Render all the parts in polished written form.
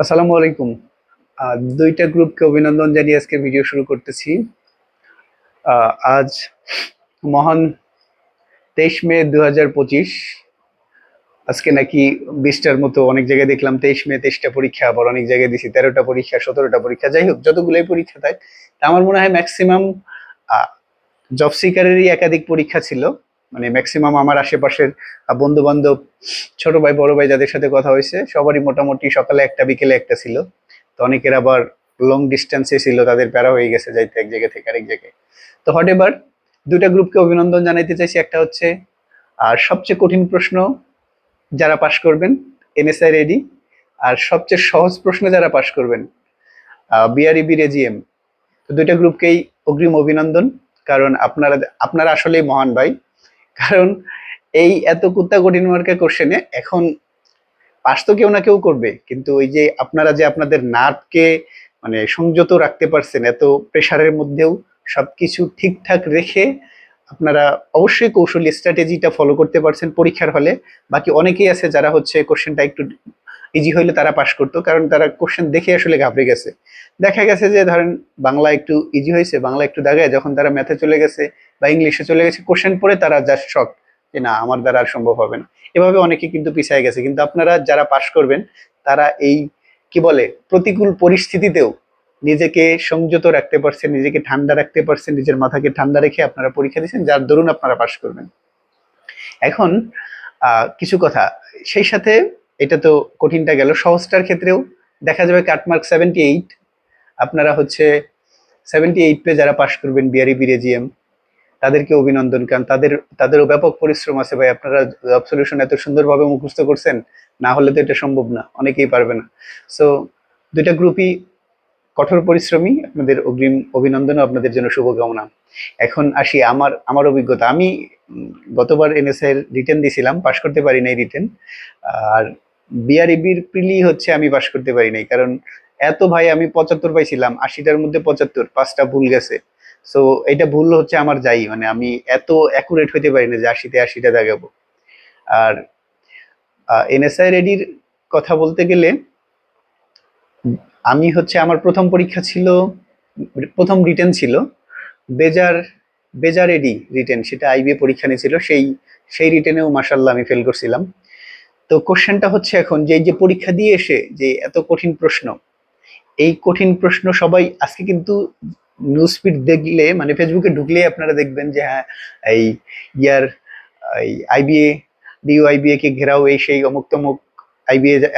আসসালামু আলাইকুম। দুইটা গ্রুপকে অভিনন্দন জানিয়ে আজকে ভিডিও শুরু করতেছি। আজ মহান 23 মে 2025। আজকে নাকি 20টার মতো অনেক জায়গায় দেখলাম 23 মে 23টা পরীক্ষা, আবার অনেক জায়গায় দিছি 13টা পরীক্ষা, 17টা পরীক্ষা। যাই হোক, যতগুলোই পরীক্ষা থাক, তা আমার মনে হয় ম্যাক্সিমাম জব সিকারেরই একাধিক পরীক্ষা ছিল। মানে ম্যাক্সিমাম আমার আশেপাশের বন্ধু বান্ধব, ছোট ভাই বড় ভাই যাদের সাথে কথা হয়েছে সবারই মোটামুটি সকালে একটা বিকেলে একটা ছিল। তো অনেকের আবার লং ডিস্টেন্সে ছিল, তাদের প্যারা হয়ে গেছে যাইতে এক জায়গা থেকে আরেক জায়গায়। তো হট এবার দুইটা গ্রুপকে অভিনন্দন জানাইতে চাইছি। একটা হচ্ছে আর সবচেয়ে কঠিন প্রশ্ন যারা পাশ করবেন, এনএসআই রেডি। আর সবচেয়ে সহজ প্রশ্ন যারা পাশ করবেন, বিআরইবি রেজিএম। তো দুইটা গ্রুপকেই অগ্রিম অভিনন্দন। কারণ আপনারা আপনারা আসলেই মহান ভাই। কারণ এই এত কুত্তা কঠিন মার্কা কোশ্চেনে এখন পাস তো কেউ না কেউ করবে, কিন্তু ওই যে আপনারা যে আপনাদের নার্ভকে মানে সংযত রাখতে পারছেন এত প্রেসারের মধ্যেও, সবকিছু ঠিকঠাক রেখে আপনারা অবশ্যই কৌশলী স্ট্র্যাটেজিটা ফলো করতে পারছেন পরীক্ষার হলে। বাকি অনেকেই আছে যারা হচ্ছে কোশ্চেনটা একটু ইজি হইলে তারা পাশ করতো, কারণ তারা কোশ্চেন দেখে আসলে ঘাবড়ে গেছে। দেখা গেছে যে ধরেন বাংলা একটু ইজি হয়েছে, বাংলা একটু দাগায়, যখন তারা ম্যাথে চলে গেছে বা ইংলিশে চলে গেছে, কোশ্চেন পড়ে তারা জাস্ট শক যে না, আমার দ্বারা আর সম্ভব হবে না। এভাবে অনেকে কিন্তু পিছিয়ে গেছে। কিন্তু আপনারা যারা পাশ করবেন, তারা এই কি বলে প্রতিকূল পরিস্থিতিতেও নিজেকে সংযত রাখতে পারছেন, নিজেকে ঠান্ডা রাখতে পারছেন, নিজের মাথাকে ঠান্ডা রেখে আপনারা পরীক্ষা দিচ্ছেন, যার দরুন আপনারা পাশ করবেন। এখন কিছু কথা সেই সাথে, এটা তো কঠিনটা গেল, সহজটার ক্ষেত্রেও দেখা যাবে কাটমার্ক 78। আপনারা হচ্ছে 78 পে যারা পাশ করবেন বিআরইবি রেজিএম, তাদেরকে অভিনন্দন। কারণ তাদেরও ব্যাপক পরিশ্রম আছে ভাই। আপনারা জব সলিউশন এত সুন্দরভাবে মুখস্থ করছেন, না হলে তো এটা সম্ভব না, অনেকেই পারবে না। সো দুইটা গ্রুপই কঠোর পরিশ্রমী, আপনাদের অগ্রিম অভিনন্দন ও আপনাদের জন্য শুভকামনা। এখন আসি আমার আমার অভিজ্ঞতা। আমি গতবার এনএসআই এর রিটেন দিছিলাম, পাশ করতে পারি নাই রিটেন। আর বিআরইবির প্রিলি হচ্ছে আমি পাশ করতে পারি নাই, কারণ এত ভাই আমি 75 পাইছিলাম, 80টার মধ্যে 75, 5টা ভুল গেছে। সো এটা ভুল হচ্ছে আমার, যাই মানে আমি এত অ্যাকুরেট হইতে পারি না যে 80তে 80টা দাগাবো। আর এনএসআই রেডির কথা বলতে গেলে, আমি হচ্ছে আমার প্রথম পরীক্ষা ছিল, প্রথম রিটেন ছিল বেজার বেজার এডি রিটেন, সেটা আইবিএ পরীক্ষা নিয়েছিল। সেই সেই রিটেনেও মাসাল্লাহ আমি ফেল করছিলাম। তো কোশ্চেনটা হচ্ছে এখন যে এই যে পরীক্ষা দিয়ে এসে যে এত কঠিন প্রশ্ন, এই কঠিন প্রশ্ন সবাই আজকে কিন্তু নিউজ ফিড দেখলে মানে ফেসবুকে ঢুকলে আপনারা দেখবেন যে হ্যাঁ, এই ইয়ার এই আইবিএ ডিইউআইবিএ কে ঘেরাও এই সেই অমুক তমুক।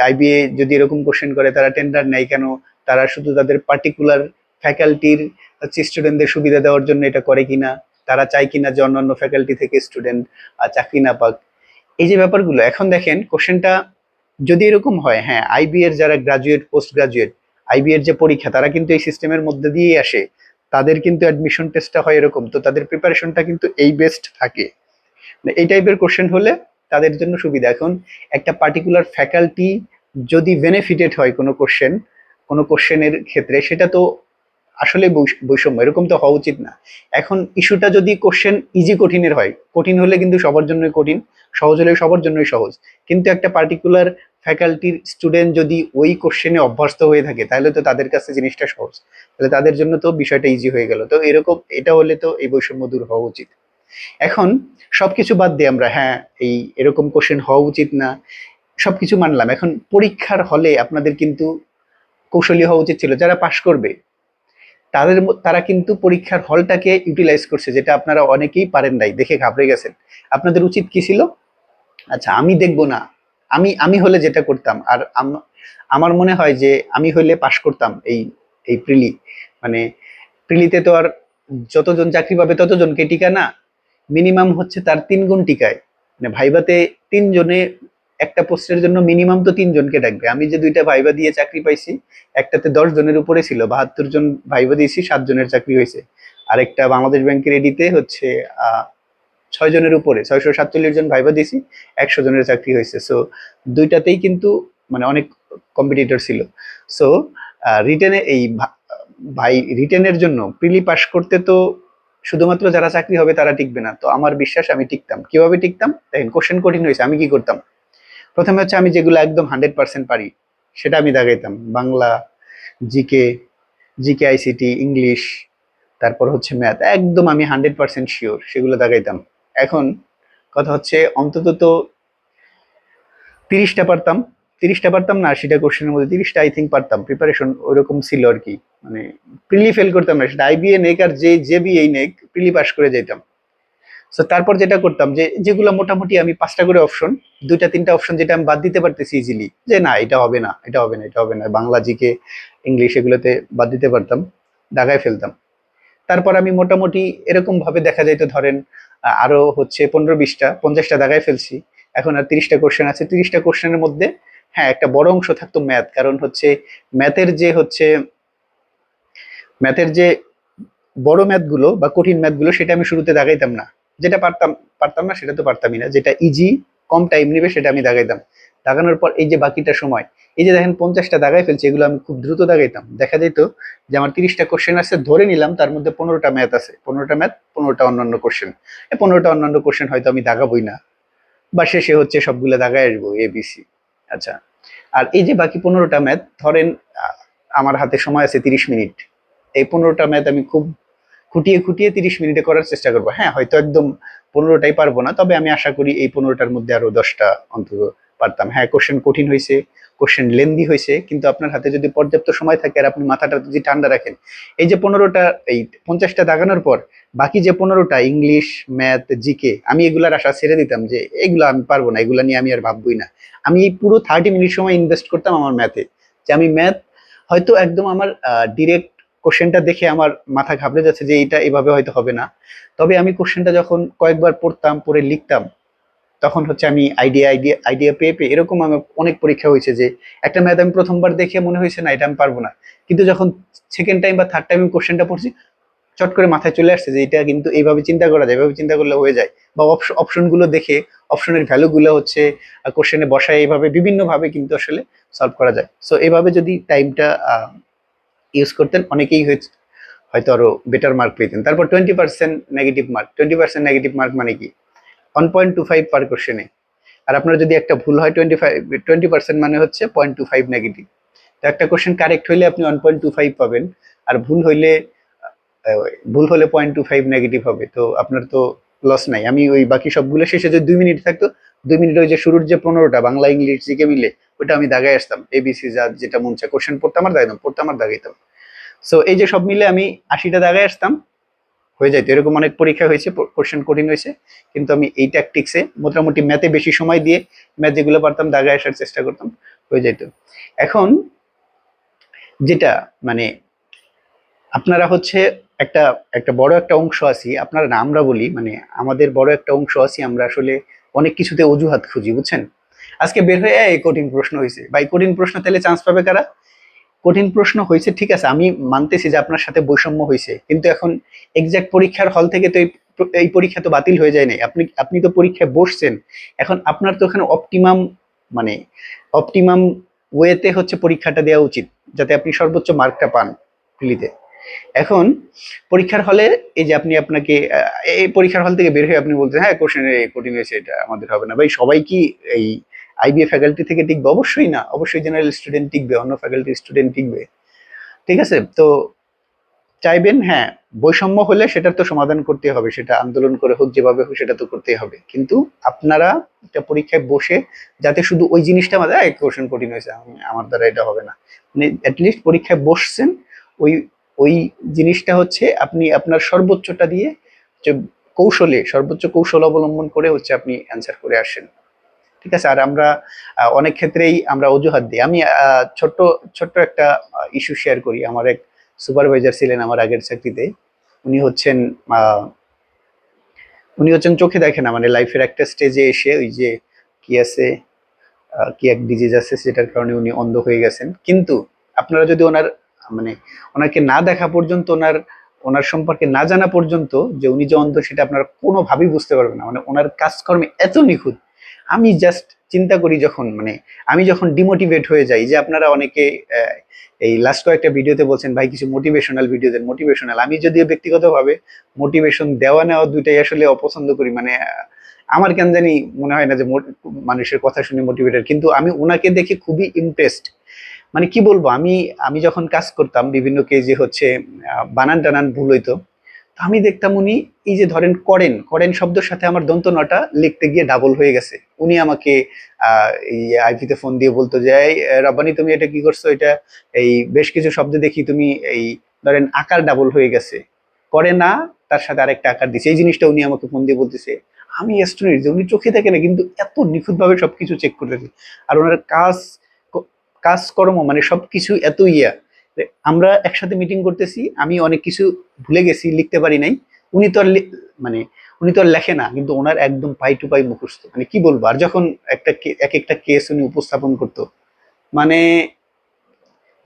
আইবিএ যদি এরকম কোশ্চেন করে, তারা টেন্ডার নেয় কেন? তারা শুধু তাদের পার্টিকুলার ফ্যাকাল্টির হচ্ছে স্টুডেন্টদের সুবিধা দেওয়ার জন্য এটা করে কিনা, তারা চায় কিনা যে অন্যান্য ফ্যাকাল্টি থেকে স্টুডেন্ট চাকরি না পাক। এই যে ব্যাপারগুলো, এখন দেখেন কোশ্চেনটা যদি এরকম হয়, হ্যাঁ আইবি এর যারা গ্রাজুয়েট পোস্ট গ্রাজুয়েট, আইবি এর যে পরীক্ষা তারা কিন্তু এই সিস্টেমের মধ্যে দিয়েই আসে, তাদের কিন্তু অ্যাডমিশন টেস্টটা হয় এরকম, তো তাদের প্রিপারেশনটা কিন্তু এই বেস্ট থাকে। মানে এই টাইপের কোশ্চেন হলে তাদের জন্য সুবিধা। এখন একটা পার্টিকুলার ফ্যাকাল্টি যদি বেনিফিটেড হয় কোনো কোশ্চেনের ক্ষেত্রে, সেটা তো আসলে বৈষম্য, এরকম তো হওয়া উচিত না। এখন ইস্যুটা যদি কোশ্চেন ইজি কঠিনের হয়, কঠিন হলে কিন্তু সবার জন্যই কঠিন, সহজ হলে সবার জন্যই সহজ। কিন্তু একটা পার্টিকুলার ফ্যাকাল্টির স্টুডেন্ট যদি ওই কোশ্চেনে অভ্যস্ত হয়ে থাকে, তাহলে তো তাদের কাছে জিনিসটা সহজ, তাহলে তাদের জন্য তো বিষয়টা ইজি হয়ে গেল। তো এরকম এটা হলে তো এই বৈষম্য দূর হওয়া উচিত। এখন সবকিছু বাদ দিয়ে আমরা, হ্যাঁ এই এরকম কোশ্চেন হওয়া উচিত না, সবকিছু মানলাম। এখন পরীক্ষার হলে আপনাদের কিন্তু কৌশলী হওয়া উচিত ছিল। যারা পাশ করবে তারা কিন্তু পরীক্ষার হলটাকে ইউটিলাইজ করছে, যেটা আপনারা অনেকেই পারেন নাই, দেখে ঘাবড়ে গেছেন। আপনাদের উচিত কি ছিল? আচ্ছা আমি দেখবো না, আমি আমি হলে যেটা করতাম, আর আমার মনে হয় যে আমি হলে পাশ করতাম এই এই প্রিলি। মানে প্রিলিতে তো আর যতজন চাকরি পাবে ততজনকে টিকা না, মিনিমাম হচ্ছে তার 3 গুণ টিকায়। মানে ভাইভাতে 3 জনে একটা পোস্টের জন্য মিনিমাম তো 3 জনকে ডাকবে। আমি যে দুইটা ভাইবা দিয়ে চাকরি পাইছি, একটাতে 10 জনের উপরে ছিল, 72 জন ভাইবা দিয়েছি, 7 জনের চাকরি হয়েছে। আরেকটা বাংলাদেশ ব্যাংকের এডিতে হচ্ছে 6 জনের উপরে, 647 জন ভাইবা দিয়েছি, 100 জনের চাকরি হয়েছে। সো দুইটাতেই কিন্তু মানে অনেক কম্পিটিটর ছিল। সো রিটেনে ভাই রিটেনের জন্য প্রিলি পাস করতে তো শুধুমাত্র যারা চাকরি হবে তারা টিকবে না। তো আমার বিশ্বাস আমি টিকতাম। কিভাবে টিকতাম দেখেন, কোশ্চেন কঠিন হয়েছে, আমি কি করতাম? প্রথমে হচ্ছে আমি যেগুলো একদম 100% পারি, সেটা আমি দাগাইতাম। Bangla, GK, GK ICT, English, তারপর হচ্ছে ম্যাথ, একদম আমি 100% শিওর সেগুলো দাগাইতাম। এখন কথা হচ্ছে অন্তত তো 30টা পারতাম। 30টা পারতাম না, 80টা কোশ্চেনের মধ্যে 30টা আই থিঙ্ক পারতাম। প্রিপারেশন ওইরকম ছিল আর কি। মানে প্রিলি ফেল করতাম না, সেটা আইবিএ নেক আর যে বিএ নেক, প্রিলি পাস করে যেতাম। তো তারপর যেটা করতাম যে যেগুলো মোটামুটি আমি 5টা করে অপশন, 2টা 3টা অপশন যেটা আমি বাদ দিতে পারতেছি ইজিলি, যে না এটা হবে না, এটা হবে না, এটা হবে না, বাংলা, জিকে, ইংলিশ, এগুলোতে বাদ দিতে পারতাম, দাগায় ফেলতাম। তারপর আমি মোটামুটি এরকম ভাবে দেখা যাইতো ধরেন আরো হচ্ছে 15-20টা, 50টা দাগায় ফেলছি। এখন আর 30টা কোশ্চেন আছে। 30টা কোশ্চেনের মধ্যে হ্যাঁ একটা বড় অংশ থাকতো ম্যাথ, কারণ হচ্ছে ম্যাথের যে হচ্ছে ম্যাথের যে বড় ম্যাথ গুলো বা কঠিন ম্যাথ গুলো সেটা আমি শুরুতে দাগাইতাম না। যেটা পারতাম পারতাম না সেটা তো পারতামই না, যেটা ইজি, কম টাইম নিবে সেটা আমি দাগাইতাম। দাগানোর পর এই যে বাকিটা সময়, এই যে দেখেন 50টা দাগাই ফেলছি, এগুলো আমি খুব দ্রুত দাগাইতাম। দেখা যেত যে আমার 30টা কোশ্চেন আছে, ধরে নিলাম তার মধ্যে 15টা ম্যাথ আছে, 15টা ম্যাথ, 15টা অন্যান্য কোশ্চেন। 15টা অন্যান্য কোশ্চেন হয়তো আমি দাগাবই না, বা শেষে হচ্ছে সবগুলো দাগায় আসবো এবিসি। আচ্ছা, আর এই যে বাকি 15টা ম্যাথ ধরেন আমার হাতে সময় আছে 30 মিনিট, এই 15টা ম্যাথ আমি খুব খুঁটিয়ে খুঁটিয়ে 30 মিনিটে করার চেষ্টা করবো। হ্যাঁ হয়তো একদম 15টাই পারবো না, তবে আমি আশা করি এই 15টার মধ্যে আরো 10টা অন্তত পারতাম। হ্যাঁ কোশ্চেন কঠিন হয়েছে, কোশ্চেন লেন্দি হয়েছে, কিন্তু আপনার হাতে যদি পর্যাপ্ত সময় থাকে আর আপনি মাথাটা যদি ঠান্ডা রাখেন, এই যে 15টা, এই 50টা দাগানোর পর বাকি যে 15টা ইংলিশ, ম্যাথ, জিকে, আমি এগুলার আশা ছেড়ে দিতাম যে এগুলো আমি পারবো না, এগুলা নিয়ে আমি আর ভাববই না। আমি এই পুরো 30 মিনিট সময় ইনভেস্ট করতাম আমার ম্যাথে, যে আমি ম্যাথ হয়তো একদম আমার ডিরেক্ট কোশ্চেনটা দেখে আমার মাথা ঘাবড়ে যাচ্ছে যে এটা এভাবে হয়তো হবে না, তবে আমি কোশ্চেনটা যখন কয়েকবার পড়তাম, পড়ে লিখতাম, তখন হচ্ছে আমি আইডিয়া আইডিয়া আইডিয়া পেয়ে পেয়ে, এরকম আমার অনেক পরীক্ষা হয়েছে যে একটা ম্যাথ আমি প্রথমবার দেখে মনে হয়েছে না এটা আমি পারবো না, কিন্তু যখন সেকেন্ড টাইম বা থার্ড টাইম কোশ্চেনটা পড়ছি, চট করে মাথায় চলে আসছে যে এটা কিন্তু এইভাবে চিন্তা করা যায়, এইভাবে চিন্তা করলে হয়ে যায়। বা অপশন গুলো দেখে অপশনের ভ্যালু গুলো হচ্ছে কোশ্চেনে বসায়, এইভাবে বিভিন্ন ভাবে কিন্তু আসলে সলভ করা যায়। সো এইভাবে যদি টাইমটা ইউজ করতেন, অনেকেই হয়েছে হয়তো আরো বেটার মার্ক পেতেন। তারপর 20% নেগেটিভ মার্ক। 20% নেগেটিভ মার্ক মানে কি? 1.25 পার কোশ্চেনে। আর আপনার যদি একটা ভুল হয়, 20% মানে হচ্ছে 0.25 নেগেটিভ। তো একটা কোশ্চেন কারেক্ট হইলে আপনি 1.25 পাবেন, আর ভুল হলে 0.25 নেগেটিভ হবে। তো আপনার তো লস নাই। আমি ওই বাকি সবগুলো শেষে যে 2 মিনিট থাকতো, 2 মিনিট ওই যে শুরুর যে 15টা বাংলা, ইংলিশ, জিকে মিলে ওটা আমি দাগাই আসতাম, এবিসি যা যেটা মন চায় কোশ্চেন পড়তাম আর দাগাইতাম, পড়তাম আর দাগাইতাম। সো এই যে সব মিলে আমি 80টা দাগায় আসতাম, হয়ে যাইতো। এরকম অনেক পরীক্ষা হয়েছে, কোশ্চেন কঠিন হয়েছে, কিন্তু আমি এই ট্যাকটিক্সে মোটামুটি ম্যাথে বেশি সময় দিয়ে ম্যাথ যেগুলো পারতাম দাগায় আসার চেষ্টা করতাম, হয়ে যাইতো। এখন যেটা মানে আপনারা হচ্ছে একটা একটা বড় একটা অংশ আছি আপনারা, না আমরা বলি, মানে আমাদের বড় একটা অংশ আছি আমরা আসলে অনেক কিছুতে অজুহাত খুঁজি, বুঝছেন? আজকে বের হয়ে এই কঠিন প্রশ্ন হয়েছে, বা এই কঠিন প্রশ্ন তাহলে চান্স পাবে কারা? কঠিন প্রশ্ন হয়েছে ঠিক আছে, আমি মানতেছি যে আপনার সাথে বৈষম্য হয়েছে, কিন্তু এখন এক্সাক্ট পরীক্ষার হল থেকে তো এই পরীক্ষা তো বাতিল হয়ে যায় নাই, আপনি আপনি তো পরীক্ষায় বসছেন। এখন আপনার তো ওখানে অপটিমাম, মানে অপটিমাম ওয়েতে হচ্ছে পরীক্ষাটা দেওয়া উচিত, যাতে আপনি সর্বোচ্চ মার্কটা পান প্রিলিতে। এখন পরীক্ষার হলে এই যে আপনি আপনাকে এই পরীক্ষার হল থেকে বের হয়ে আপনি বলছেন হ্যাঁ কোশ্চেন কঠিন হয়েছে, এটা আমাদের হবে না। ভাই সবাই কি এই আইবিএ ফ্যাকাল্টি থেকে টিকবে? অবশ্যই না, অবশ্যই জেনারেল স্টুডেন্ট টিকবে, অন্য ফ্যাকাল্টির স্টুডেন্ট টিকবে। ঠিক আছে? তো চাইবেন, হ্যাঁ বৈষম্য হলে সেটার তো সমাধান করতে হবে, সেটা আন্দোলন করে হোক, যেভাবে হোক সেটা তো করতেই হবে, কিন্তু আপনারা একটা পরীক্ষায় বসে যাতে শুধু ওই জিনিসটা আমাদের কোশ্চেন কঠিন হয়েছে আমার দ্বারা এটা হবে না, মানে অ্যাটলিস্ট পরীক্ষায় বসছেন, ওই ওই জিনিসটা হচ্ছে আপনি আপনার সর্বোচ্চটা দিয়ে যে কৌশলে, সর্বোচ্চ কৌশল অবলম্বন করে হচ্ছে আপনি অ্যান্সার করে আসেন। ঠিক আছে? আর আমরা অনেক ক্ষেত্রেই আমরা অজুহাত দিই। আমি ছোট্ট ছোট্ট একটা ইস্যু শেয়ার করি। আমার এক সুপারভাইজার ছিলেন আমার আগের চাকরিতে। উনি হচ্ছেন আহ, উনি হচ্ছেন চোখে দেখে না, মানে লাইফের একটা স্টেজে এসে ওই যে কি আছে, কি এক ডিজিজ আছে সেটার কারণে উনি অন্ধ হয়ে গেছেন। কিন্তু আপনারা যদি ওনার মানে ওনাকে না দেখা পর্যন্ত, ওনার ওনার সম্পর্কে না জানা পর্যন্ত যে উনি যে অন্ধ সেটা আপনারা কোনোভাবেই বুঝতে পারবেন না। মানে ওনার কাজকর্মে এত নিখুঁত। আমি জাস্ট চিন্তা করি যখন, মানে আমি যখন ডিমোটিভেট হয়ে যাই, যে আপনারা অনেকে এই লাস্ট কয়েকটা ভিডিওতে বলছেন ভাই কিছু মোটিভেশনাল ভিডিও দেন, মোটিভেশনাল। আমি যদিও ব্যক্তিগতভাবে মোটিভেশন দেওয়া নেওয়া দুইটাই আসলে অপছন্দ করি, মানে আমার কেন জানি মনে হয় না যে মানুষের কথা শুনে মোটিভেটেড, কিন্তু আমি ওনাকে দেখে খুবই ইমপ্রেসড মানে কি বলবো, আমি আমি যখন কাজ করতাম বিভিন্ন কেজে হচ্ছে বানান টানান ভুল হইতো। তো আমি দেখতাম উনি এই যে ধরেন করেন করেন শব্দের সাথে আমার দন্ত নটা লিখতে গিয়ে ডাবল হয়ে গেছে। উনি আমাকে এই আইপিতে ফোন দিয়ে বলতো যে, "এই, রাব্বানি, তুমি এটা কি করছো? এটা এই বেশ কিছু শব্দ দেখি তুমি এই ধরেন আকার ডাবল হয়ে গেছে, করে না তার সাথে আরেকটা আকার দিছে।" এই জিনিসটা উনি আমাকে ফোন দিয়ে বলতেছে। আমি অ্যাস্টনিশ যে উনি চোখে দেখে না কিন্তু এত নিখুঁত ভাবে সবকিছু চেক করতেছে। আর ওনার কাজকর্ম মানে সবকিছু এত ইয়া যে আমরা একসাথে মিটিং করতেছি, আমি অনেক কিছু ভুলে গেছি, লিখতে পারি নাই। উনি তো আর মানে উনি তো আর লেখে না, কিন্তু ওনার একদম পাই টু পাই মুখস্থ। মানে কি বলবো, আর যখন এক একটা কেস উনি উপস্থাপন করতো, মানে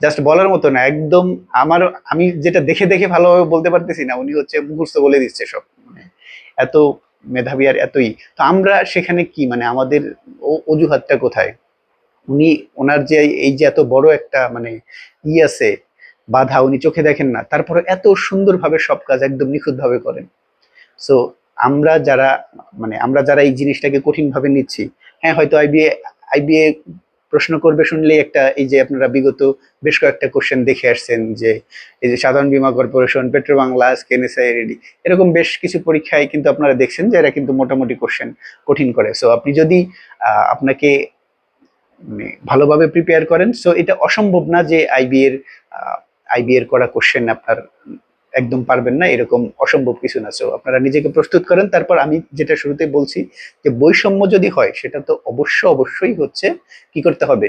জাস্ট বলার মতো না একদম। আমার আমি যেটা দেখে দেখে ভালোভাবে বলতে পারতেছি না, উনি হচ্ছে মুখস্থ বলে দিচ্ছে সব। মানে এত মেধাবী আর এতই। তো আমরা সেখানে কি মানে আমাদের অজুহাতটা কোথায়? উনি ওনার যে এই যে এত বড় একটা মানে আছে বাধা, উনি চোখে দেখেন না, তারপরে এত সুন্দরভাবে সব কাজ একদম নিখুঁত ভাবে করেন। সো আমরা যারা আমরা যারা এই জিনিসটাকে কঠিন ভাবে নিচ্ছি, হ্যাঁ হয়তো আইবিএ প্রশ্ন করবে শুনলেই একটা, এই যে আপনারা বিগত বেশ কয়েকটা কোশ্চেন দেখে আসছেন যে এই যে সাধারণ বীমা কর্পোরেশন, পেট্রো বাংলা, আজকে এনএসআইডি, এরকম বেশ কিছু পরীক্ষায় কিন্তু আপনারা দেখছেন যে এরা কিন্তু মোটামুটি কোশ্চেন কঠিন করে। সো আপনি যদি আপনাকে মানে ভালোভাবে প্রিপেয়ার করেন, সো এটা অসম্ভব না যে আইবিএর করা কোশ্চেন আপনার একদম পারবেন না, এরকম অসম্ভব কিছু না। সো আপনারা নিজেকে প্রস্তুত করেন। তারপর আমি যেটা শুরুতে বলছি যে বৈষম্য যদি হয় সেটা তো অবশ্যই হচ্ছে কি করতে হবে,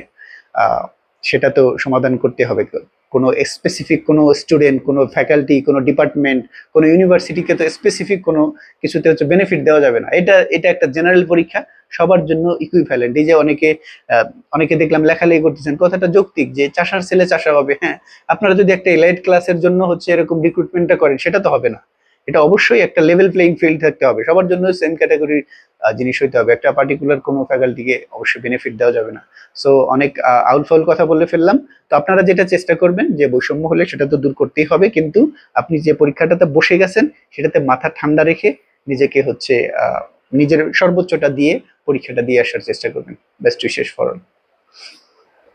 আহ সেটা তো সমাধান করতে হবে। কোনো স্পেসিফিক কোনো স্টুডেন্ট, কোনো ফ্যাকাল্টি, কোনো ডিপার্টমেন্ট, কোনো ইউনিভার্সিটিকে তো স্পেসিফিক কোনো কিছুতে হচ্ছে বেনিফিট দেওয়া যাবে না। এটা এটা একটা জেনারেল পরীক্ষা, সবার জন্য ইকুইভ্যালেন্ট। এই যে অনেকে দেখলাম লেখালেখি করতেছেন, কথাটা যৌক্তিক যে চাষার ছেলে চাষা হবে। হ্যাঁ, আপনারা যদি একটা এলাইট ক্লাসের জন্য হচ্ছে এরকম রিক্রুটমেন্টটা করেন, সেটা তো হবে না। এটা অবশ্যই একটা লেভেল প্লেইং ফিল্ড থাকতে হবে, সবার জন্য সেম ক্যাটাগরির জিনিস হইতে হবে। একটা পার্টিকুলার কোনো ফ্যাকাল্টিকে অবশ্যই বেনিফিট দেওয়া যাবে না। সো অনেক আউল ফাউল কথা বলে ফেললাম। তো আপনারা যেটা চেষ্টা করবেন যে বৈষম্য হলে সেটা তো দূর করতেই হবে, কিন্তু আপনি যে পরীক্ষাটাতে বসে গেছেন সেটাতে মাথা ঠান্ডা রেখে নিজেকে হচ্ছে নিজের সর্বোচ্চটা দিয়ে পরীক্ষাটা দিয়ে আসার চেষ্টা করবেন। Best wishes for all.